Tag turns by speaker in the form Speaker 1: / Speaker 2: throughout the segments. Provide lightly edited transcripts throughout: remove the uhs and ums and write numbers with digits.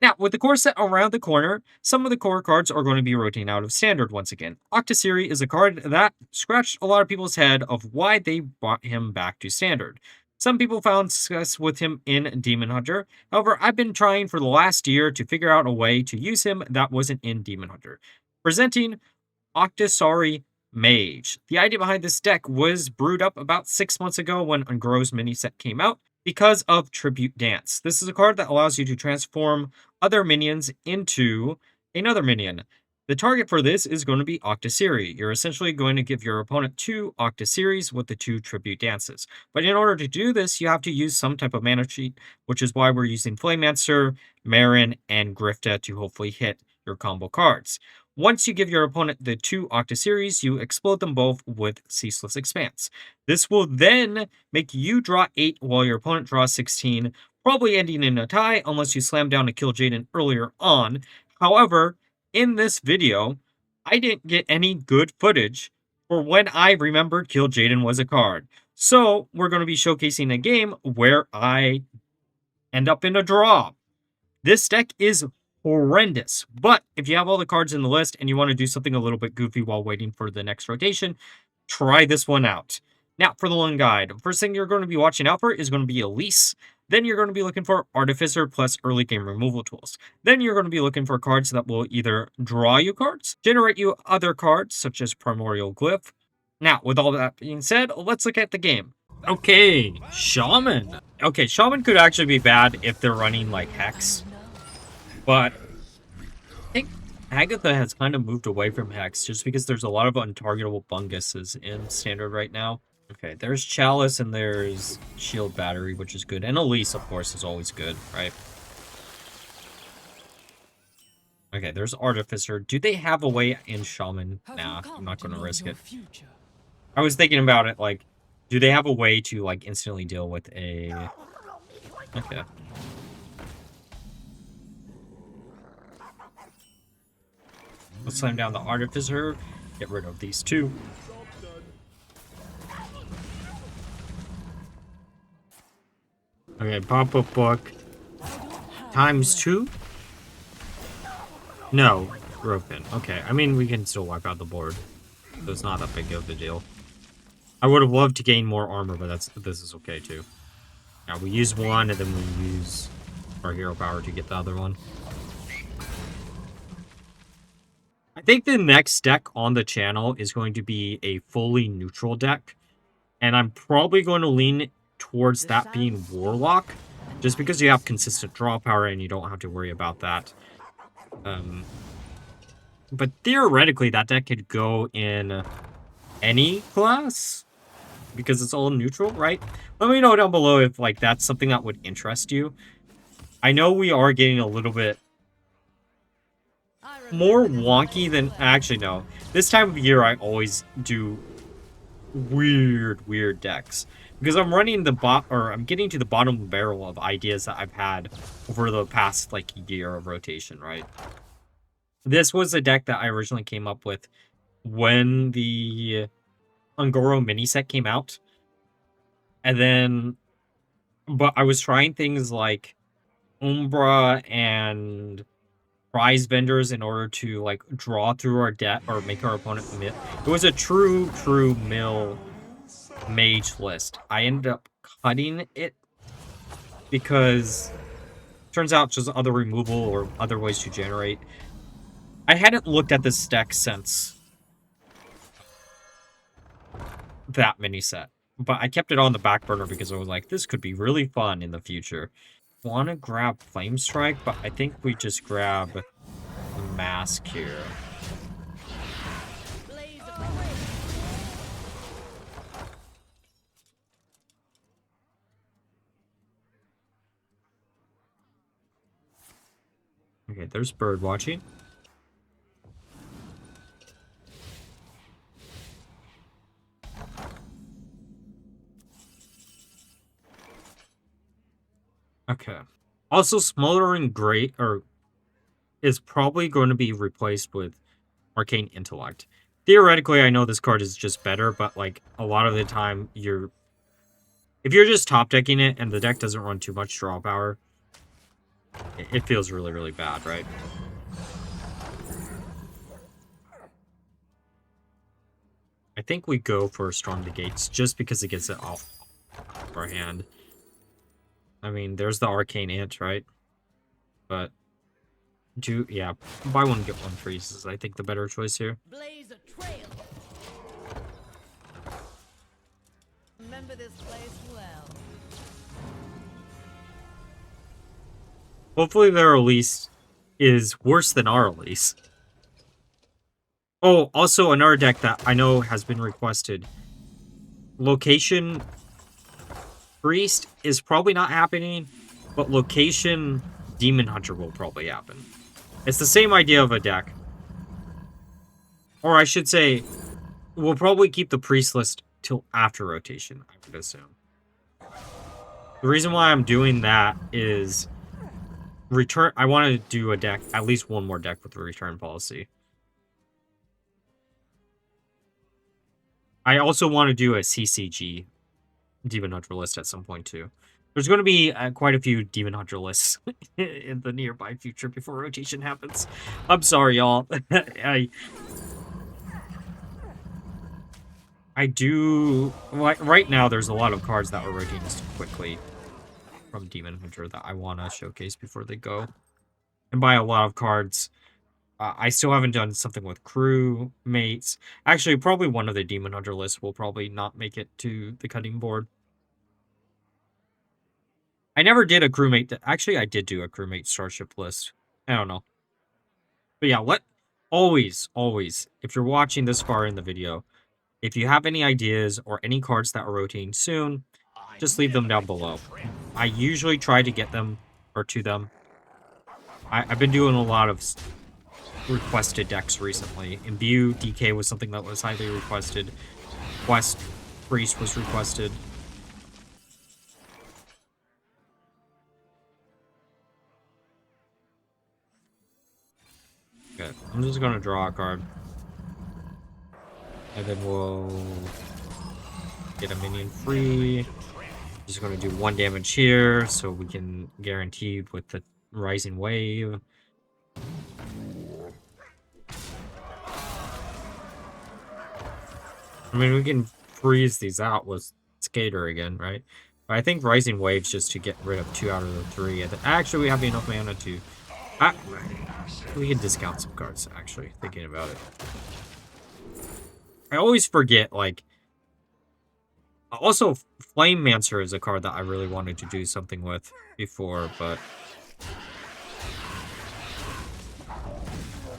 Speaker 1: Now, with the core set around the corner, some of the core cards are going to be rotating out of Standard once again. Octosari is a card that scratched a lot of people's head of why they brought him back to Standard. Some people found success with him in Demon Hunter. However, I've been trying for the last year to figure out a way to use him that wasn't in Demon Hunter. Presenting Octosari Mage. The idea behind this deck was brewed up about 6 months ago when Ungro's Miniset came out because of Tribute Dance. This is a card that allows you to transform other minions into another minion. The target for this is going to be Octosari. You're essentially going to give your opponent 2 Octosaris with the 2 Tribute Dances. But in order to do this, you have to use some type of mana cheat, which is why we're using Flamemancer, Marin, and Grifta to hopefully hit your combo cards. Once you give your opponent the 2 Octosaris, you explode them both with Ceaseless Expanse. This will then make you draw 8 while your opponent draws 16, probably ending in a tie unless you slam down to kill Jaden earlier on. However, in this video, I didn't get any good footage for when I remembered Kill Jaden was a card. So we're going to be showcasing a game where I end up in a draw. This deck is horrendous, but if you have all the cards in the list and you want to do something a little bit goofy while waiting for the next rotation, try this one out. Now, for the one guide, first thing you're going to be watching out for is going to be Elise. Then you're going to be looking for Artificer plus early game removal tools. Then you're going to be looking for cards that will either draw you cards, generate you other cards, such as Primordial Glyph. Now, with all that being said, let's look at the game. Okay, Shaman. Okay, Shaman could actually be bad if they're running, like, Hex. But I think Hagatha has kind of moved away from Hex just because there's a lot of untargetable bunguses in Standard right now. Okay, there's Chalice and there's Shield Battery, which is good. And Elise, of course, is always good, right? Okay, there's Artificer. Do they have a way in Shaman? Nah, I'm not going to risk it. I was thinking about it, like, do they have a way to, like, instantly deal with a... Okay. Let's slam down the Artificer. Get rid of these 2. Okay, pop-up book. ×2? No, broken. Okay, I mean, we can still wipe out the board. So it's not that big of a deal. I would have loved to gain more armor, but this is okay too. Now we use one, and then we use our hero power to get the other one. I think the next deck on the channel is going to be a fully neutral deck. And I'm probably going to lean towards that being Warlock. Just because you have consistent draw power and you don't have to worry about that. But theoretically, that deck could go in any class. Because it's all neutral, right? Let me know down below if like that's something that would interest you. I know we are getting a little bit more wonky than... Actually, no. This time of year, I always do weird decks. Because I'm running I'm getting to the bottom of the barrel of ideas that I've had over the past, like, year of rotation, right? This was a deck that I originally came up with when the Ungoro Miniset came out. And then... But I was trying things like Umbra and prize vendors in order to, like, draw through our deck or make our opponent mill. It was a true mill mage list. I ended up cutting it because turns out just other removal or other ways to generate. I hadn't looked at this deck since that mini set, but I kept it on the back burner because I was like, this could be really fun in the future. Want to grab Flame Strike, but I think we just grab the Mask here. Okay, there's bird watching. Okay. Also, Smoldering Great is probably going to be replaced with Arcane Intellect. Theoretically, I know this card is just better, but like a lot of the time, if you're just top decking it and the deck doesn't run too much draw power, It feels really, really bad, right? I think we go for Storm the Gates just because it gets it off our hand. I mean, there's the Arcane Ant, right? But yeah, buy one get one freeze is I think the better choice here.
Speaker 2: Blaze a trail. Remember this place well.
Speaker 1: Hopefully their release is worse than our release. Oh, also another deck that I know has been requested. Location Priest is probably not happening, but Location Demon Hunter will probably happen. It's the same idea of a deck. Or I should say, we'll probably keep the Priest list till after rotation, I would assume. The reason why I'm doing that is I want to do a deck, at least one more deck with the return policy. I also want to do a CCG Demon Hunter list at some point too. There's going to be quite a few Demon Hunter lists in the nearby future before rotation happens. I'm sorry, y'all. I do... Right now, there's a lot of cards that are rotating quickly from Demon Hunter that I want to showcase before they go. And by a lot of cards, I still haven't done something with crew mates. Actually, probably one of the Demon Hunter lists will probably not make it to the cutting board. I never did a crewmate. Actually, I did do a crewmate starship list. I don't know. But yeah, always, if you're watching this far in the video, if you have any ideas or any cards that are rotating soon, just leave them down below. I usually try to get them, or to them. I've been doing a lot of requested decks recently. Imbue DK was something that was highly requested. Quest Priest was requested. Okay, I'm just gonna draw a card. And then we'll get a minion free. Just gonna do 1 damage here, so we can guarantee with the Rising Wave. I mean, we can freeze these out with Skater again, right? But I think Rising Wave's just to get rid of 2 out of the 3. And then, actually, we have enough mana to... we can discount some cards, actually, thinking about it. I always forget, like... Also, Flame Mancer is a card that I really wanted to do something with before, but...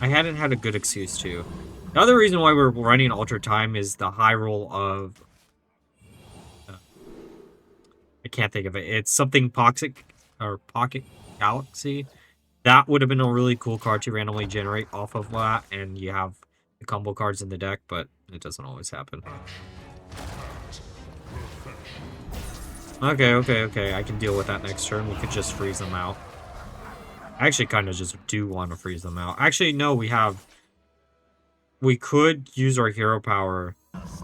Speaker 1: I hadn't had a good excuse to. The other reason why we're running Ultra Time is the high roll of... I can't think of it. It's something Pocket Galaxy. That would have been a really cool card to randomly generate off of that, and you have the combo cards in the deck, but it doesn't always happen. Okay. I can deal with that next turn. We could just freeze them out. I actually kind of just do want to freeze them out. Actually, no, we could use our hero power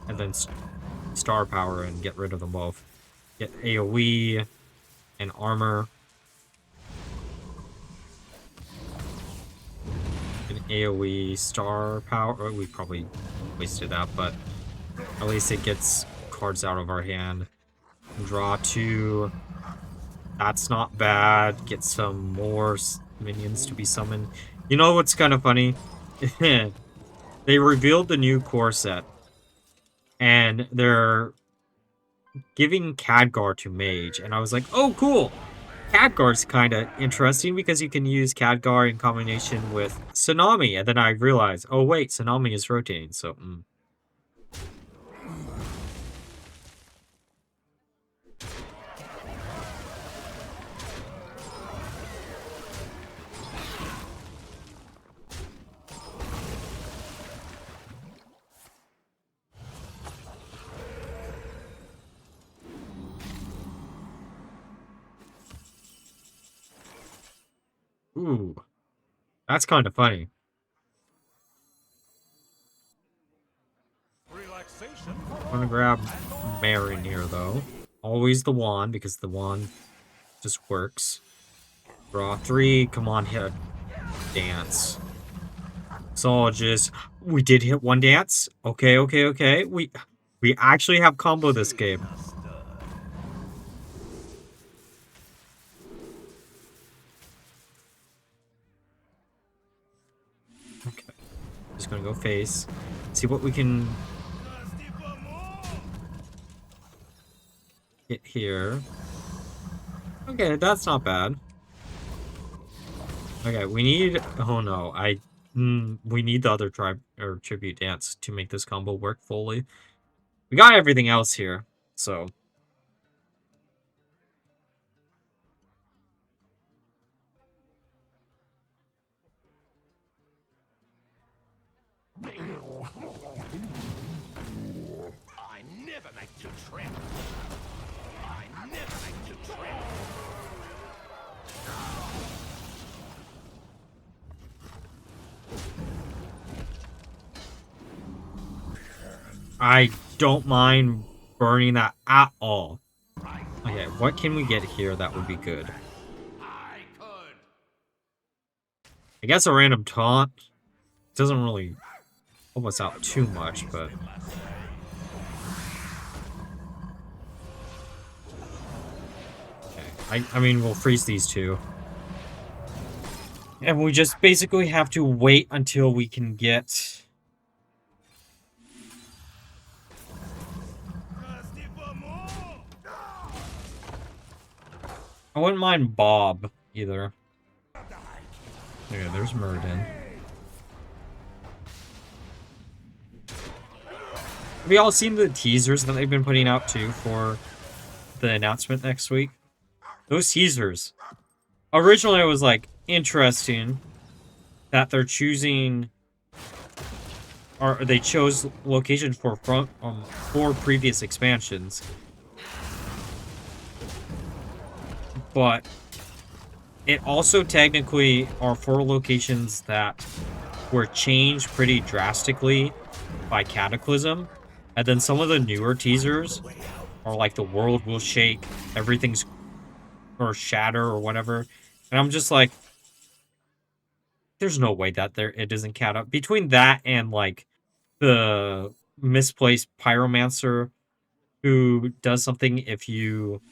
Speaker 1: and then star power and get rid of them both. Get AoE and armor. An AoE star power. We probably wasted that, but at least it gets cards out of our hand. Draw 2. That's not bad. Get some more minions to be summoned. You know what's kind of funny? They revealed the new core set. And they're giving Khadgar to Mage. And I was like, oh, cool. Khadgar's kind of interesting because you can use Khadgar in combination with Tsunami. And then I realized, oh, wait, Tsunami is rotating. So, Ooh, that's kind of funny. I'm gonna grab Marin here, though. Always the wand, because the wand just works. Draw 3. Come on, hit a dance. So just we did hit one dance. Okay, okay, okay. We actually have combo this game. Okay. Just gonna go face. See what we can get here. Okay, that's not bad. Okay, we need... Oh no, we need the other tribe or tribute dance to make this combo work fully. We got everything else here, so...
Speaker 3: I never like to trip. I never like to trip.
Speaker 1: I don't mind burning that at all. Okay, what can we get here that would be good? I guess a random taunt doesn't really help us out too much, but... Okay, I mean, we'll freeze these two. And we just basically have to wait until we can get... I wouldn't mind Bob, either. Okay, there's Murden. Have you all seen the teasers that they've been putting out, too, for the announcement next week? Those teasers. Originally, I was like, interesting that they're choosing... Or they chose locations for four previous expansions. But it also technically are 4 locations that were changed pretty drastically by Cataclysm. And then some of the newer teasers are like the world will shake, everything's or shatter or whatever. And I'm just like, there's no way that it isn't Cata. Between that and like the misplaced Pyromancer who does something if you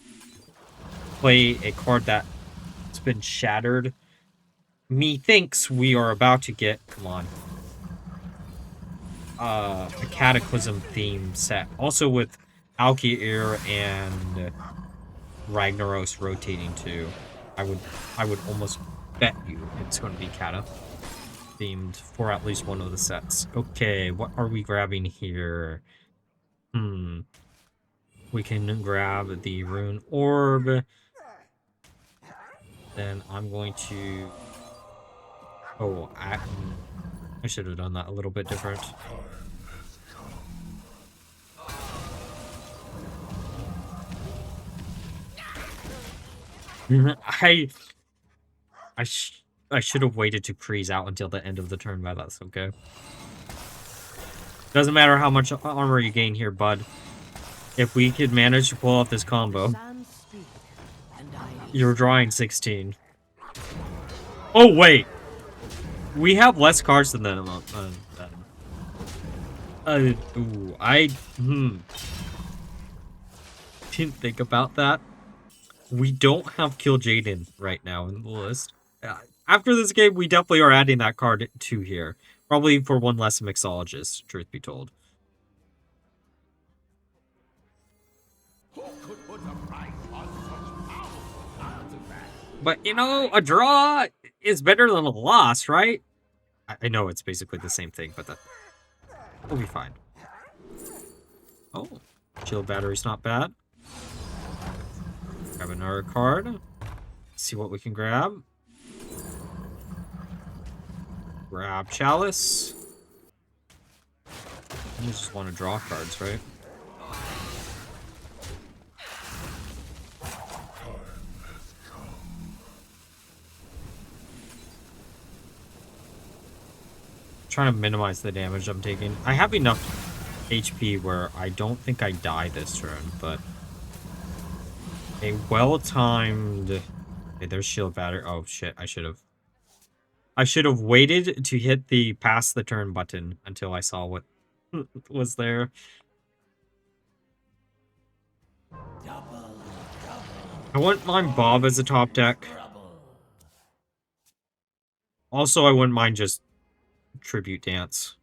Speaker 1: play a card that's been shattered, methinks we are about to get, come on, a Cataclysm theme set. Also with Alkir and Ragnaros rotating too. I would almost bet you it's going to be Cata themed for at least one of the sets. Okay, what are we grabbing here? We can grab the Rune Orb. Then I'm going to... Oh, I should have done that a little bit different. I should have waited to freeze out until the end of the turn, but that's okay. Doesn't matter how much armor you gain here, bud. If we could manage to pull off this combo, you're drawing 16. Oh, wait. We have less cards than them. Ooh, didn't think about that. We don't have Kill Jaden right now in the list. After this game, we definitely are adding that card to here. Probably for one less mixologist, truth be told. But, you know, a draw is better than a loss, right? I know it's basically the same thing, but we'll be fine. Oh, shield battery's not bad. Grab another card. See what we can grab. Grab Chalice. You just want to draw cards, right? Trying to minimize the damage I'm taking. I have enough HP where I don't think I die this turn, but a well-timed Okay, there's shield batter. Oh shit, I should have waited to hit the pass the turn button until I saw what was there. I wouldn't mind Bob as a top deck. Also, I wouldn't mind just Tribute Dance.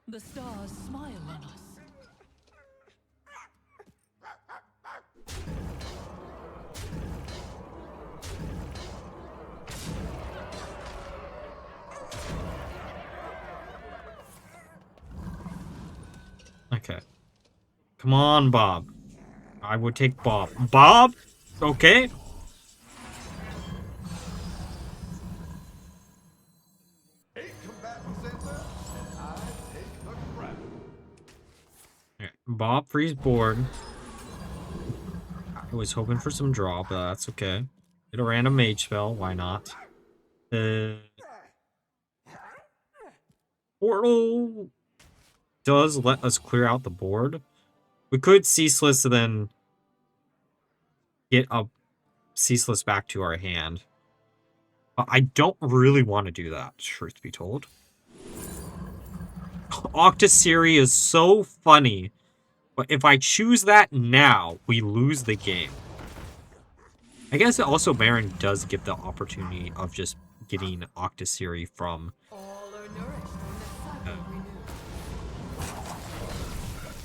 Speaker 2: The stars smile on us.
Speaker 1: Okay. Come on, Bob. I would take Bob. Bob? Okay. Bob freeze board. I was hoping for some draw, but that's okay. Get a random mage spell, why not? Portal does let us clear out the board. We could ceaseless then get a ceaseless back to our hand. But I don't really want to do that, truth be told. Octosari is so funny. But if I choose that now, we lose the game. I guess also Baron does give the opportunity of just getting Octosari from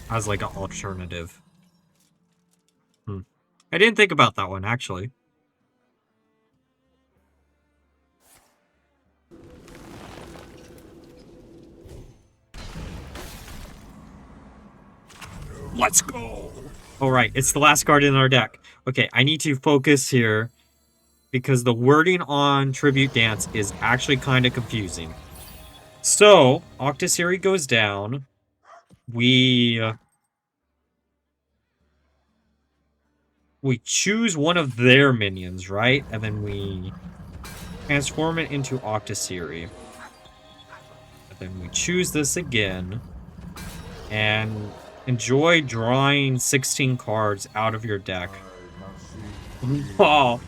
Speaker 1: as like an alternative. I didn't think about that one, actually. Let's go! Alright, it's the last card in our deck. Okay, I need to focus here because the wording on Tribute Dance is actually kind of confusing. So, Octosari goes down. We choose one of their minions, right? And then we transform it into Octosari. And then we choose this again. And enjoy drawing 16 cards out of your deck. Oh,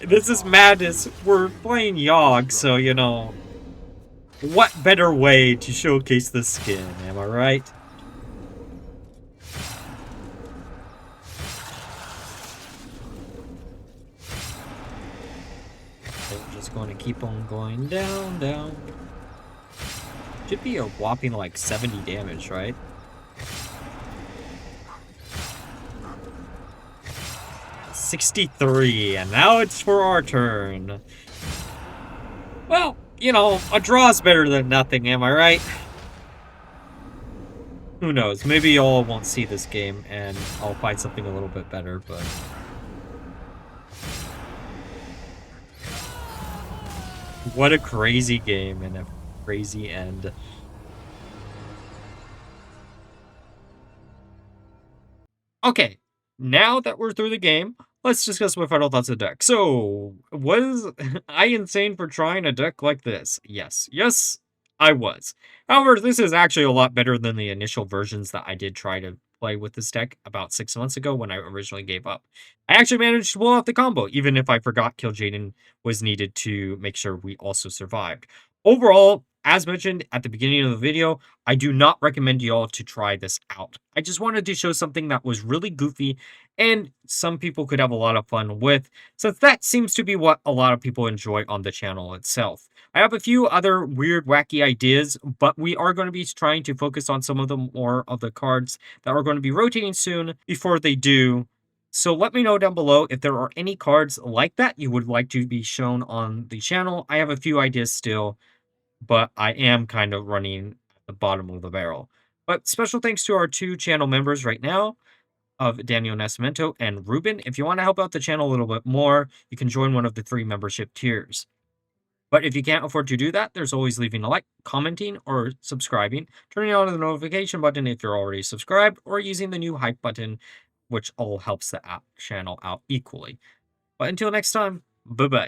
Speaker 1: this is madness. We're playing Yogg, so, you know, what better way to showcase the skin, am I right? We're just going to keep on going down, down. Should be a whopping like 70 damage, right? $63, and now it's for our turn. Well, you know, a draw's better than nothing, am I right? Who knows? Maybe y'all won't see this game, and I'll find something a little bit better, but... What a crazy game, and a crazy end. Okay, now that we're through the game, let's discuss my final thoughts of the deck. So, was I insane for trying a deck like this? Yes. Yes, I was. However, this is actually a lot better than the initial versions that I did try to play with this deck about 6 months ago when I originally gave up. I actually managed to pull off the combo, even if I forgot Kill Jaden was needed to make sure we also survived. Overall, as mentioned at the beginning of the video, I do not recommend y'all to try this out. I just wanted to show something that was really goofy and some people could have a lot of fun with, since that seems to be what a lot of people enjoy on the channel itself. I have a few other weird, wacky ideas, but we are going to be trying to focus on some of the more of the cards that are going to be rotating soon before they do. So let me know down below if there are any cards like that you would like to be shown on the channel. I have a few ideas still, but I am kind of running at the bottom of the barrel. But special thanks to our 2 channel members right now, of Daniel Nascimento and Ruben. If you want to help out the channel a little bit more, you can join one of the 3 membership tiers. But if you can't afford to do that, there's always leaving a like, commenting, or subscribing, turning on the notification button if you're already subscribed, or using the new hype button, which all helps the channel out equally. But until next time, bye-bye.